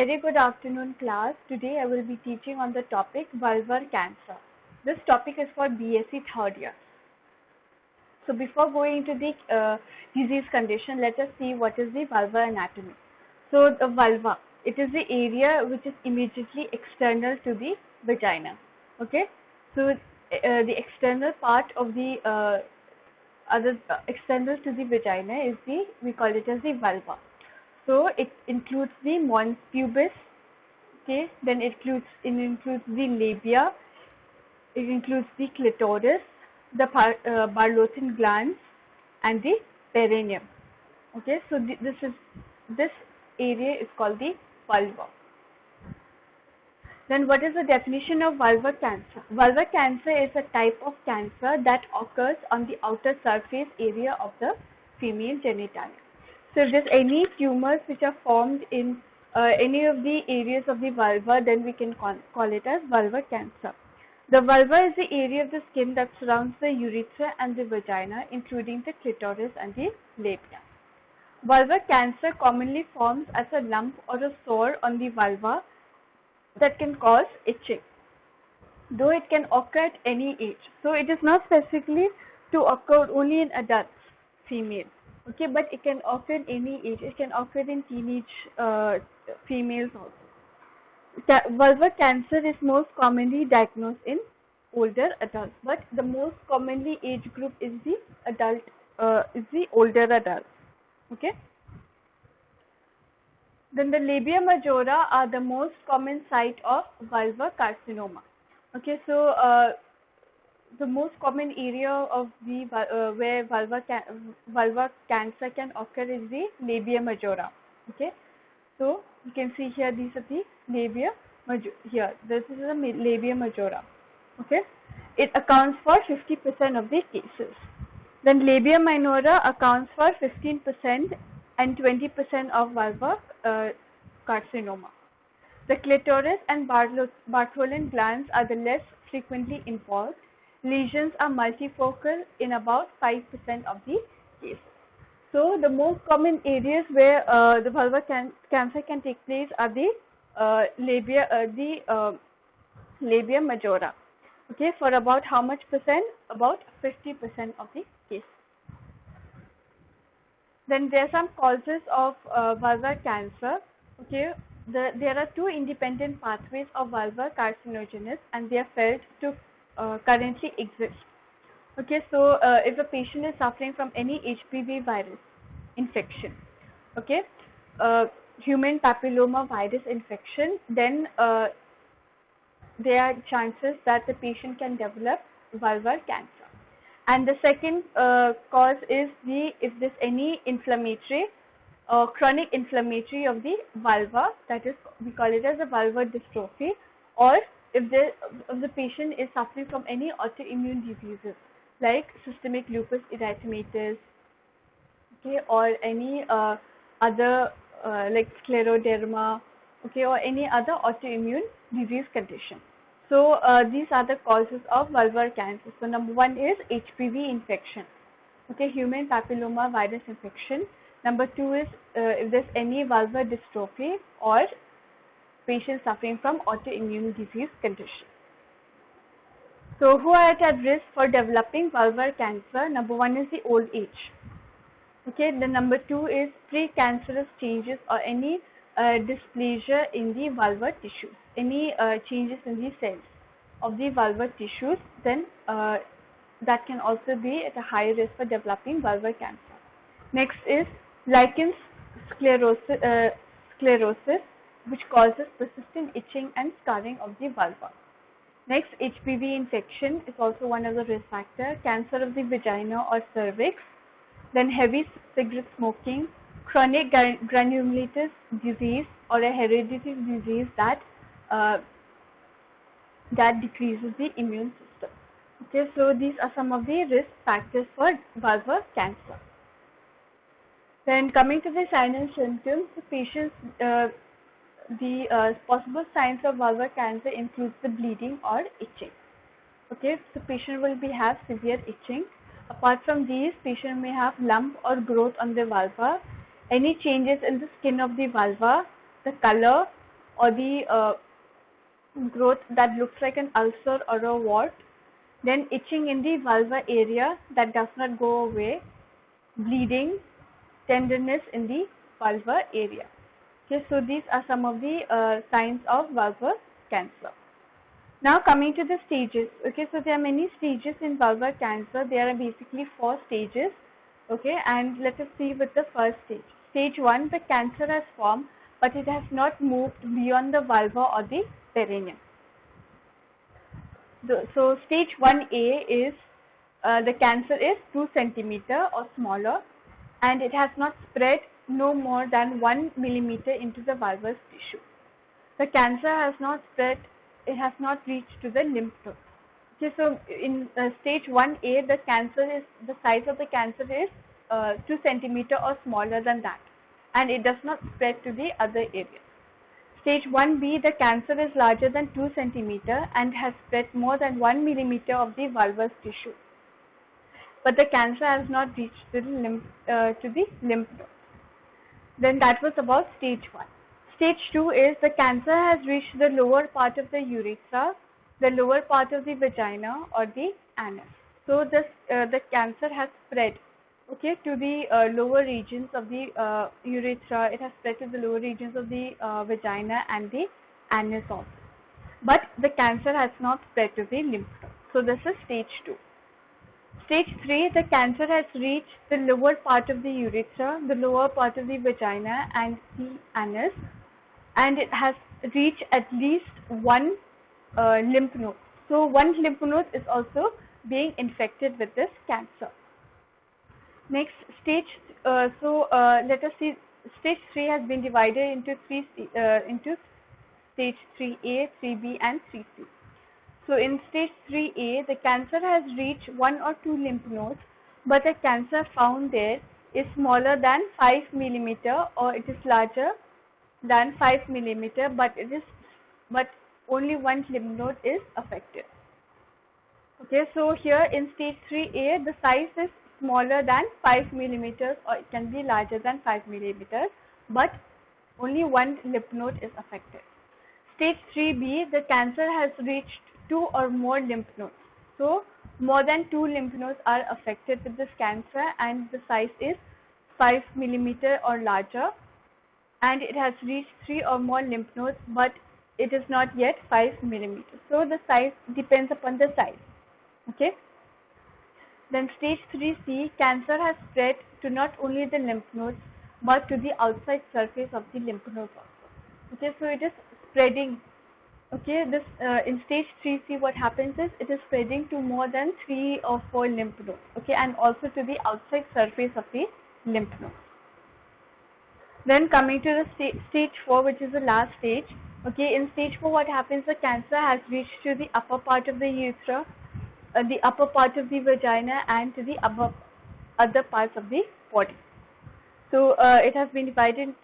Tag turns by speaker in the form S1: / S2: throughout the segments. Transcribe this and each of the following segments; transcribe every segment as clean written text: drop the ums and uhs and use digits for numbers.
S1: Very good afternoon, class. Today I will be teaching on the topic vulvar cancer. This topic is for BSc third year. So before going into the disease condition, let us see what is the vulvar anatomy. So the vulva, it is the area which is immediately external to the vagina. Okay. So the external part of the external to the vagina is we call it as the vulva. So it includes the mons pubis, okay, then it includes the labia, it includes the clitoris, the Bartholin glands, and the perineum. Okay, so this area is called the vulva. Then what is the definition of vulvar cancer? Vulvar cancer is a type of cancer that occurs on the outer surface area of the female genitalia. So if there's any tumors which are formed in any of the areas of the vulva, then we can call it as vulvar cancer. The vulva is the area of the skin that surrounds the urethra and the vagina, including the clitoris and the labia. Vulvar cancer commonly forms as a lump or a sore on the vulva that can cause itching, though it can occur at any age. So it is not specifically to occur only in adults, female. Okay, but it can occur in any age. It can occur in teenage females also. Vulvar cancer is most commonly diagnosed in older adults, but the most commonly age group is the older adults. Okay. Then the labia majora are the most common site of vulvar carcinoma. Okay, so the most common area of the where vulvar cancer can occur is the labia majora. Okay, so you can see here these are the labia majora. Here, this is the labia majora. Okay, it accounts for 50% of the cases. Then labia minora accounts for 15% and 20% of vulvar carcinoma. The clitoris and Bartholin glands are the less frequently involved. Lesions are multifocal in about 5% of the cases. So the most common areas where the vulvar cancer can take place are the labia majora. Okay, for about how much percent? About 50% of the cases. Then there are some causes of vulvar cancer. Okay, there are two independent pathways of vulvar carcinogenesis, and they are felt to currently exist. Okay, so if a patient is suffering from any HPV virus infection, okay, human papilloma virus infection, then there are chances that the patient can develop vulvar cancer. And the second cause is if there's any inflammatory or chronic inflammatory of the vulva, that is, we call it as a vulvar dystrophy, or if the patient is suffering from any autoimmune diseases like systemic lupus erythematosus, okay, or any other like scleroderma, okay, or any other autoimmune disease condition. So these are the causes of vulvar cancer. So number one is HPV infection, okay, human papilloma virus infection. Number two is if there's any vulvar dystrophy or patient suffering from autoimmune disease condition. So who are at risk for developing vulvar cancer? Number one is the old age. Okay, the number two is precancerous changes or any dysplasia in the vulvar tissues, any changes in the cells of the vulvar tissues, then that can also be at a high risk for developing vulvar cancer. Next is lichen sclerosis, which causes persistent itching and scarring of the vulva. Next, HPV infection is also one of the risk factors. Cancer of the vagina or cervix. Then heavy cigarette smoking, chronic granulomatous disease or a hereditary disease that decreases the immune system. Okay, so these are some of the risk factors for vulvar cancer. Then coming to the signs and symptoms, the patients, the possible signs of vulvar cancer includes the bleeding or itching. Okay, so patient will have severe itching. Apart from these, patient may have lump or growth on the vulva, any changes in the skin of the vulva, the color, or the growth that looks like an ulcer or a wart, then itching in the vulvar area that does not go away, bleeding, tenderness in the vulvar area. Okay, so these are some of the signs of vulvar cancer. Now coming to the stages. Okay, so there are many stages in vulvar cancer. There are basically 4 stages. Okay, and let us see with the first stage. Stage 1, the cancer has formed, but it has not moved beyond the vulva or the perineum. So stage 1A is the cancer is 2 centimeter or smaller, and it has not spread no more than 1 millimeter into the vulvar tissue. The cancer has not spread, it has not reached to the lymph node. Okay, so in stage 1A, the size of the cancer is 2 centimeter or smaller than that, and it does not spread to the other areas. Stage 1B, the cancer is larger than 2 centimeter and has spread more than 1 millimeter of the vulvar tissue, but the cancer has not reached to the lymph node. Then that was about stage 1. Stage 2 is the cancer has reached the lower part of the urethra, the lower part of the vagina or the anus. So the cancer has spread, okay, to the lower regions of the urethra. It has spread to the lower regions of the vagina and the anus also. But the cancer has not spread to the lymph node. So this is stage 2. Stage 3, the cancer has reached the lower part of the urethra, the lower part of the vagina and the anus, and it has reached at least one lymph node. So one lymph node is also being infected with this cancer. Next stage, let us see, stage 3 has been divided into stage 3A, 3B and 3C. So in stage 3A, the cancer has reached 1 or 2 lymph nodes, but the cancer found there is smaller than 5 millimeter, or it is larger than 5 millimeter, but only one lymph node is affected. Okay, so here in stage 3A, the size is smaller than 5 millimeters, or it can be larger than 5 millimeters, but only one lymph node is affected. Stage 3B, the cancer has reached 2 or more lymph nodes. So more than 2 lymph nodes are affected with this cancer, and the size is 5 millimeter or larger, and it has reached 3 or more lymph nodes, but it is not yet 5 millimeters. So the size depends upon the size. Okay. Then stage 3C, cancer has spread to not only the lymph nodes but to the outside surface of the lymph nodes also. Okay, so it is spreading. Okay, this in stage 3C, what happens is it is spreading to more than 3 or 4 lymph nodes. Okay, and also to the outside surface of the lymph nodes. Then coming to the stage 4, which is the last stage. Okay, in stage 4, what happens? The cancer has reached to the upper part of the urethra, the upper part of the vagina, and to the other parts of the body. So it has been divided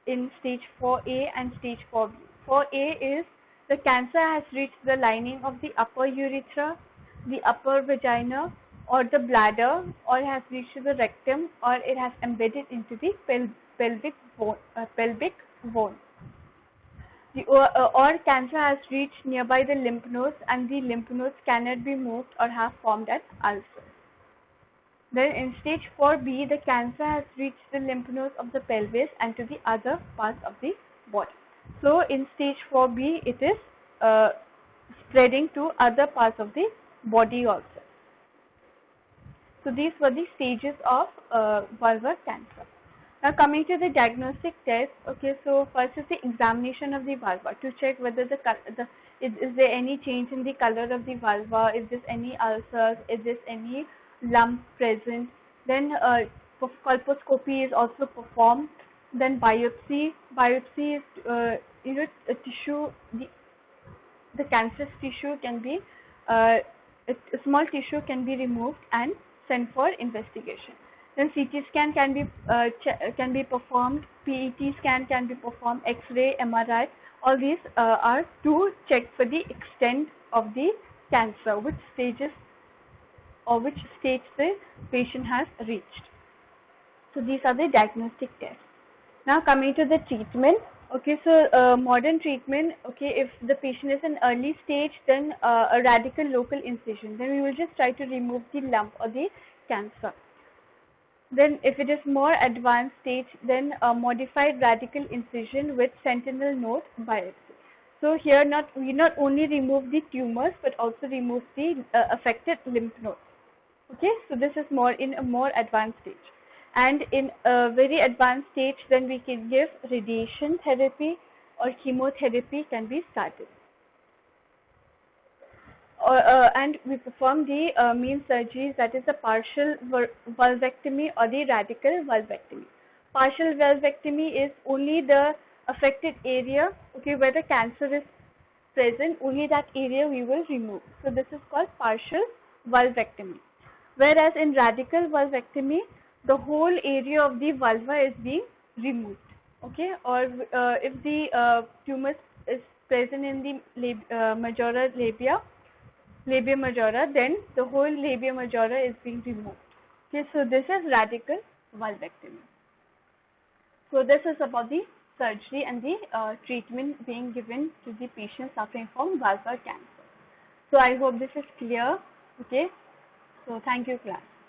S1: in stage 4A and stage 4B. 4A is the cancer has reached the lining of the upper urethra, the upper vagina, or the bladder, or has reached the rectum, or it has embedded into the pelvic bone. Or cancer has reached nearby the lymph nodes, and the lymph nodes cannot be moved or have formed as ulcers. Then in stage 4B, the cancer has reached the lymph nodes of the pelvis and to the other parts of the body. So in stage 4B, it is spreading to other parts of the body also. So these were the stages of vulvar cancer. Now coming to the diagnostic test. Okay, so first is the examination of the vulva to check whether is there any change in the color of the vulva, is there any ulcers, is there any lump present. Then colposcopy is also performed. Then biopsy is a tissue, the cancerous tissue can be a small tissue can be removed and sent for investigation. Then CT scan can be performed, PET scan can be performed, X-ray, MRI. All these are to check for the extent of the cancer, which stages or which stage the patient has reached. So these are the diagnostic tests. Now coming to the treatment. Okay, so modern treatment, okay, if the patient is in early stage, then a radical local incision. Then we will just try to remove the lump or the cancer. Then if it is more advanced stage, then a modified radical incision with sentinel node biopsy. So here we not only remove the tumors but also remove the affected lymph nodes. Okay, so this is more in a more advanced stage. And in a very advanced stage, then we can give radiation therapy or chemotherapy can be started. And we perform the main surgeries, that is the partial valvectomy or the radical valvectomy. Partial valvectomy is only the affected area, okay, where the cancer is present, only that area we will remove. So this is called partial valvectomy. Whereas in radical valvectomy, the whole area of the vulva is being removed, okay, or if the tumor is present in the majora labia majora, then the whole labia majora is being removed. Okay, so this is radical valvectomy. So this is about the surgery and the treatment being given to the patients suffering from vulvar cancer. So I hope this is clear. Okay, so thank you, class.